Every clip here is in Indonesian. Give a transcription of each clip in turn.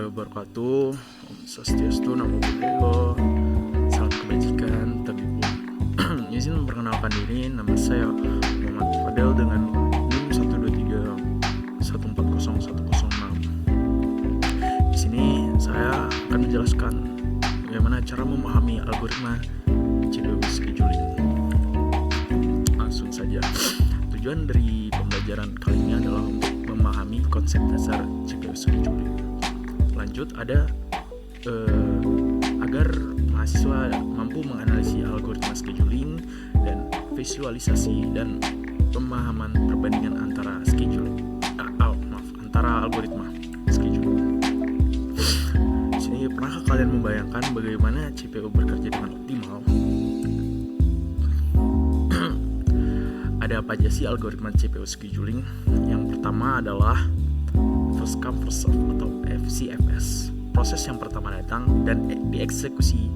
warahmatullahi wabarakatuh. Om Swastiastu, Namo Buddhaya, salam kebajikan, Tabibun. Izin memperkenalkan diri, nama saya Muhammad Fadel dengan NIM 123140106. Di sini saya akan menjelaskan bagaimana cara memahami algoritma CPU scheduling. Langsung saja. Tujuan dari pembelajaran kali ini adalah untuk memahami konsep dasar CPU scheduling. Lanjut ada agar mahasiswa mampu menganalisis algoritma scheduling dan visualisasi dan pemahaman perbandingan antara antara algoritma scheduling. Di sini pernahkah kalian membayangkan bagaimana CPU bekerja dengan optimal? Ada apa aja sih algoritma CPU scheduling? Yang pertama adalah first come first serve atau FCFS. Proses yang pertama datang dan dieksekusi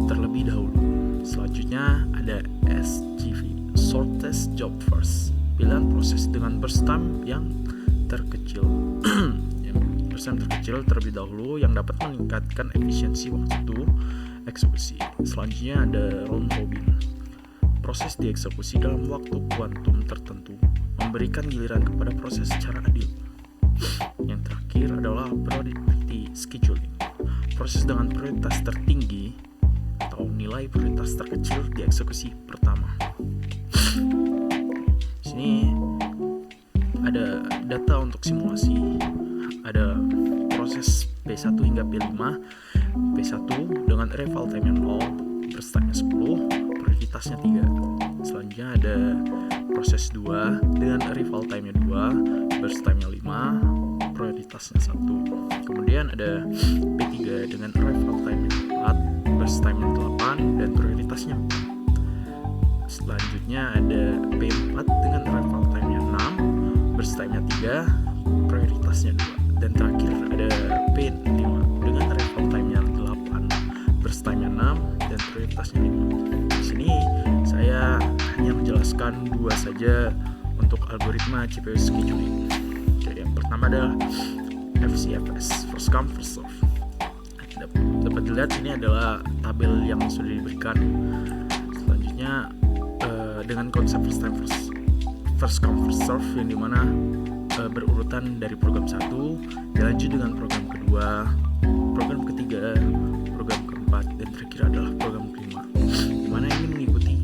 terlebih dahulu. Selanjutnya ada SJV, shortest job first. Pilihan proses dengan burst time yang terkecil. Burst time terkecil terlebih dahulu yang dapat meningkatkan efisiensi waktu eksekusi. Selanjutnya ada round robin. Proses dieksekusi dalam waktu kuantum tertentu, memberikan giliran kepada proses secara adil. Yang terakhir adalah priority scheduling. Proses dengan prioritas tertinggi atau nilai prioritas terkecil dieksekusi pertama. Di sini ada data untuk simulasi. Ada proses P1 hingga P5. P1 dengan arrival time-nya 0, burst time-nya 10, prioritasnya 3. Selanjutnya ada proses 2 dengan arrival time-nya 2, burst time-nya 5, prioritasnya 1. Kemudian ada P3 dengan arrival time-nya 4, burst time-nya 8, dan prioritasnya 4. Selanjutnya ada P4 dengan arrival time-nya 6, burst time-nya 3, prioritasnya 2. Dan terakhir ada P5 dengan arrival time-nya 8, burst time-nya 6, dan prioritasnya 5. Di sini saya hanya menjelaskan 2 saja untuk algoritma CPU scheduling. Oke, yang pertama adalah FCFS, first come first serve. Dapat dilihat ini adalah tabel yang sudah diberikan. Selanjutnya dengan konsep first come first serve yang dimana berurutan dari program 1 dilanjut dengan program kedua, program ketiga, program keempat, dan terakhir adalah program kelima, dimana ini mengikuti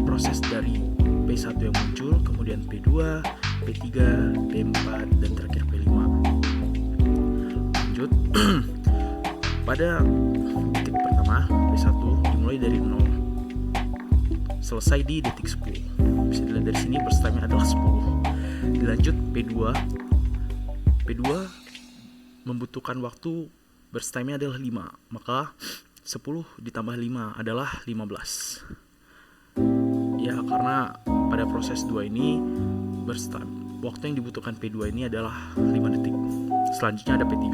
proses dari P1 yang muncul, kemudian P2, P3, P4, dan terakhir P5. Lanjut pada detik pertama P1 dimulai dari 0 selesai di detik 10. Bisa dilihat dari sini burst time-nya adalah 10. Dilanjut P2 membutuhkan waktu burst time-nya adalah 5, maka 10 ditambah 5 adalah 15. Ya, karena pada proses 2 ini burst time, waktu yang dibutuhkan P2 ini adalah 5 detik. Selanjutnya ada P3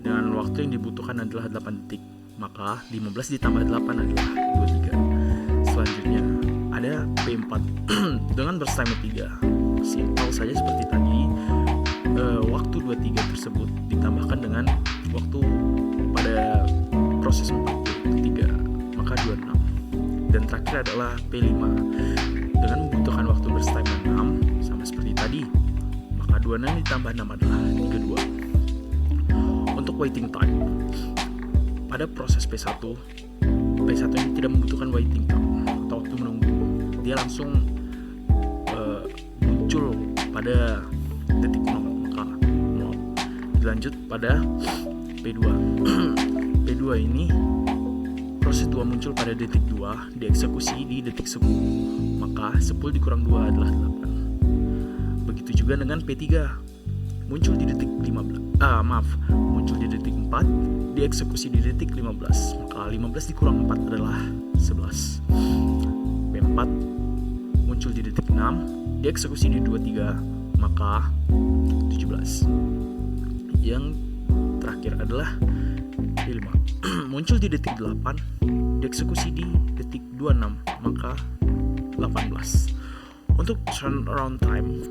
dengan waktu yang dibutuhkan adalah 8 detik, maka 15 ditambah 8 adalah 23. Selanjutnya ada P4 dengan burst time 3. Simpel saja seperti tadi, waktu 23 tersebut ditambahkan dengan waktu pada proses 4 ketiga, maka 26. Dan terakhir adalah P5 dengan membutuhkan waktu burst time 6 sama seperti tadi, maka 26 ditambah 6 adalah 32. Untuk waiting time pada proses P1 ini tidak membutuhkan waiting time atau waktu menunggu, dia langsung muncul pada detik 0, maka 0. Dilanjut pada P2 P2 ini proses 2 muncul pada detik 2, dieksekusi di detik 10, maka 10 dikurang 2 adalah 8. Begitu juga dengan P3 muncul di detik 4, dieksekusi di detik 15, maka 15 dikurang 4 adalah 11. P4 muncul di detik 6, dieksekusi di 23, maka 17. Yang terakhir adalah P5 muncul di detik 8, dieksekusi di detik 26, maka 18. Untuk turnaround time,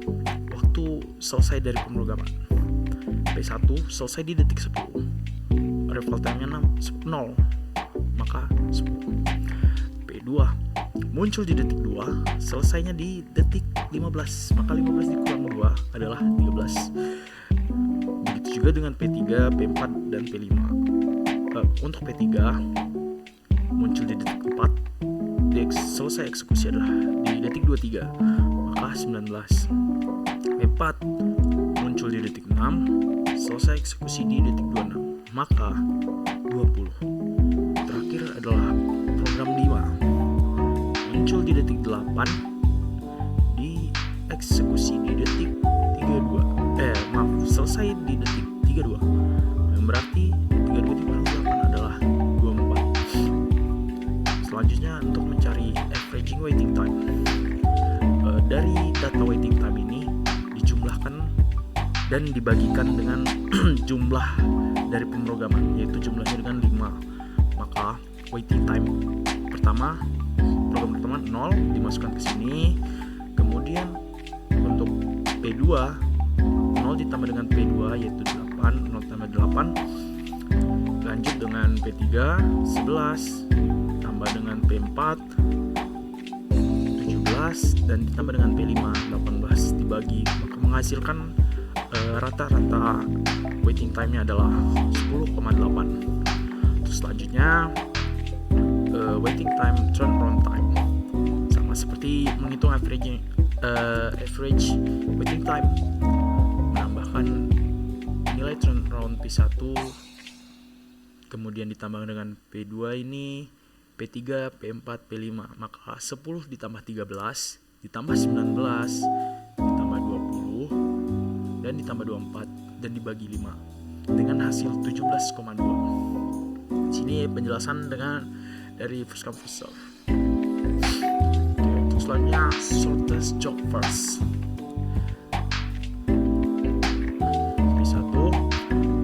waktu selesai dari pemrograman P1 selesai di detik 10, arrival time-nya 0, maka 10. P2 muncul di detik 2, selesainya di detik 15, maka 15 dikurang 2 adalah 13. Begitu juga dengan P3, P4, dan P5. Untuk P3 muncul di detik 4, selesai eksekusi adalah di detik 23, maka 19. P4 muncul di detik 6, selesai eksekusi di detik 26, maka 20. Terakhir adalah program 5, muncul di detik 8, dieksekusi di detik 32, selesai di detik 32, yang berarti 32 dikurang 8 adalah 24. Selanjutnya untuk mencari averaging waiting time, dari data waiting time ini dijumlahkan dan dibagikan dengan jumlah dari pemrograman, yaitu jumlahnya dengan 5. Maka waiting time pertama, program pertama 0 dimasukkan ke sini. Kemudian untuk P2 0 ditambah dengan P2 yaitu 8, 0 tambah 8. Lanjut dengan P3 11 tambah dengan P4 17 dan ditambah dengan P5 18 dibagi, maka menghasilkan rata-rata waiting time-nya adalah 10,8. Terus selanjutnya waiting time, turnaround time, sama seperti menghitung average waiting time, menambahkan nilai turnaround P1 kemudian ditambah dengan P2 ini, P3, P4, P5, maka 10 ditambah 13 ditambah 19 ditambah 20 dan ditambah 24 dan dibagi 5 dengan hasil 17,2. Di sini penjelasan dengan dari first come first serve. Oke, selanjutnya shortest job first. P1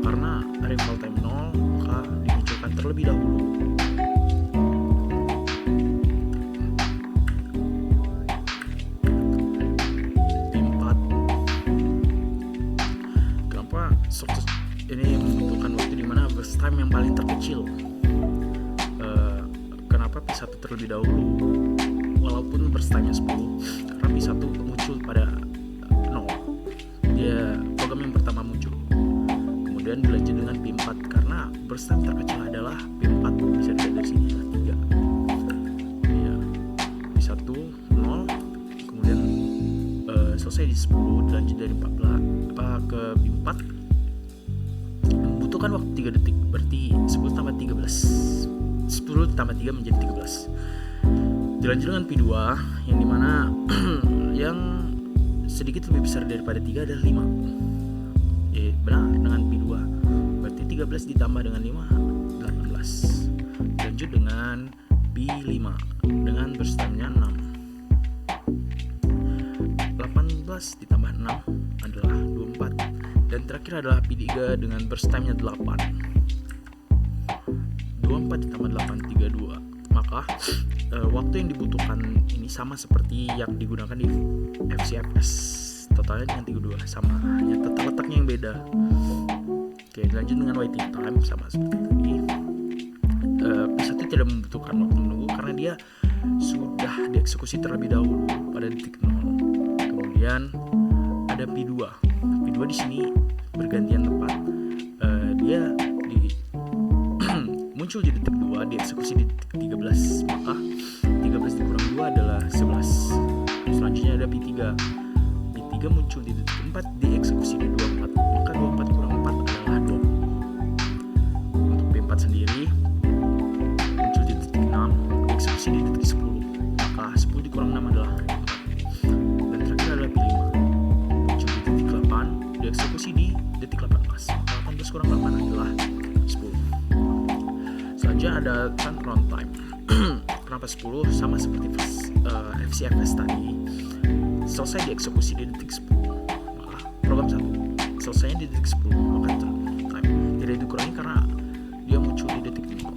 karena arrival time 0 maka dimunculkan terlebih dahulu. Ini membutuhkan waktu di mana burst time yang paling terkecil. Kenapa P1 terlebih dahulu walaupun burst time-nya 10? Karena P1 muncul pada 0, dia program yang pertama muncul. Kemudian dilanjut dengan P4 karena burst time terkecil adalah P4, bisa dilihat dari sini adalah 3 ya. P1 0, kemudian selesai di 10, dilanjut dari 14 ke P4, membutuhkan waktu 3 detik, berarti 10 tambah 13, 10 tambah 3 menjadi 13. Dilanjut dengan P2 yang dimana yang sedikit lebih besar daripada 3 adalah 5. Benar, dengan P2 berarti 13 ditambah dengan 5 18. Lanjut dengan P5 dengan burst time-nya 6. 18 ditambah 6 adalah 24. Dan terakhir adalah P3 dengan burst time-nya 8. 24 ditambah 8, 32. Maka waktu yang dibutuhkan ini sama seperti yang digunakan di FCFS. Totalnya dengan 32, sama, hanya tata letaknya yang beda. Oke, lanjut dengan waiting time, sama seperti tadi. P1 tidak membutuhkan waktu menunggu karena dia sudah dieksekusi terlebih dahulu pada detik 0. Kemudian ada P2. P2 di sini bergantian tempat. Dia muncul di detik 2, dieksekusi di detik 13, maka 13 dikurang 2 adalah 11. Selanjutnya ada P3. P3 muncul di detik 4, dieksekusi di 24, maka 24 kurang 4 adalah 20. Untuk P4 sendiri muncul di detik 6, dieksekusi di detik 10, maka 10 dikurang 6 adalah 4. Dan terakhir adalah P5, muncul di detik 8, dieksekusi di detik 18, maka 18 kurang 8 adalah 10. Selanjutnya ada turnaround time. Kenapa 10? Sama seperti FCFS tadi, selesai dieksekusi di detik 10, maka program 1 selesainya di detik 10, maka turnaround time tidak dikurangi karena dia muncul di detik 0,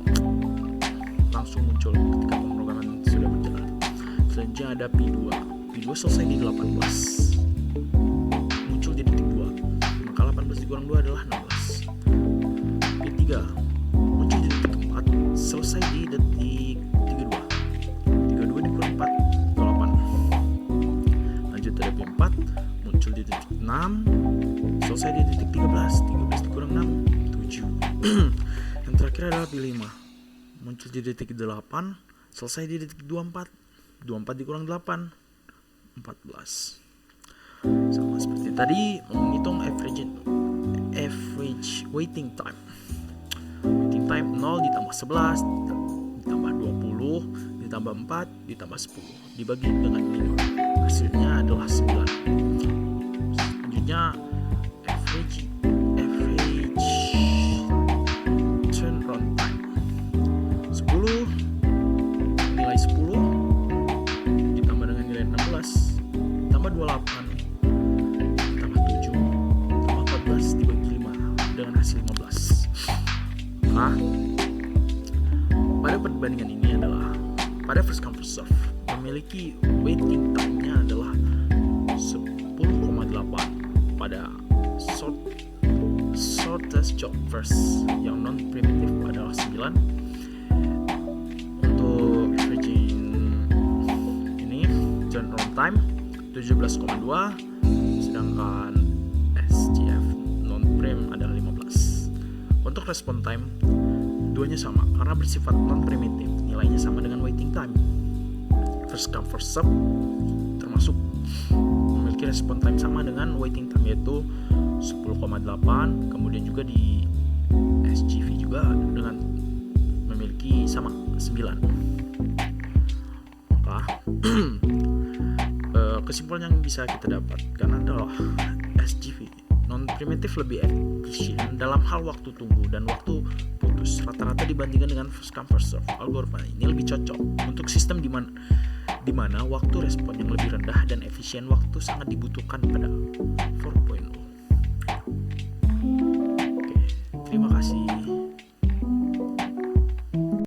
langsung muncul ketika pemrograman sudah berjalan. Selanjutnya ada P2. P2 selesai di 18, muncul di detik 2, maka 18 dikurang 2 adalah 16. P3 selesai di detik 32 dikurang 4, 8. Lanjut ada B4, muncul di detik 6, selesai di detik 13 dikurang 6, 7. Yang terakhir adalah B5, muncul di detik 8, selesai di detik 24 dikurang 8, 14. Sama seperti tadi, menghitung average waiting time. Waiting time 0 ditambah 11 ditambah 20 ditambah 4 ditambah 10 dibagi dengan 5, hasilnya adalah 9. Selanjutnya average turnaround time 10, nilai 10 ditambah dengan nilai 16 ditambah 28 ditambah 7 ditambah 14 dibagi 5 dengan hasil 15. Nah, pada perbandingan ini adalah pada first come first serve memiliki waiting time-nya adalah 10,8, pada shortest job first yang non primitive adalah 9. Untuk averaging ini turnaround time 17,2, sedangkan SGF non prim adalah 15. Untuk respon time duanya sama karena bersifat non primitif, nilainya sama dengan waiting time. First come first serve termasuk memiliki respon time sama dengan waiting time, yaitu 10,8. Kemudian juga di SGV juga dengan memiliki sama 9. Maka kesimpulan yang bisa kita dapatkan adalah SGV non primitif lebih efisien dalam hal waktu tunggu dan waktu putus rata-rata dibandingkan dengan first come first serve. Algoritma ini lebih cocok untuk sistem di mana waktu respon yang lebih rendah dan efisien waktu sangat dibutuhkan pada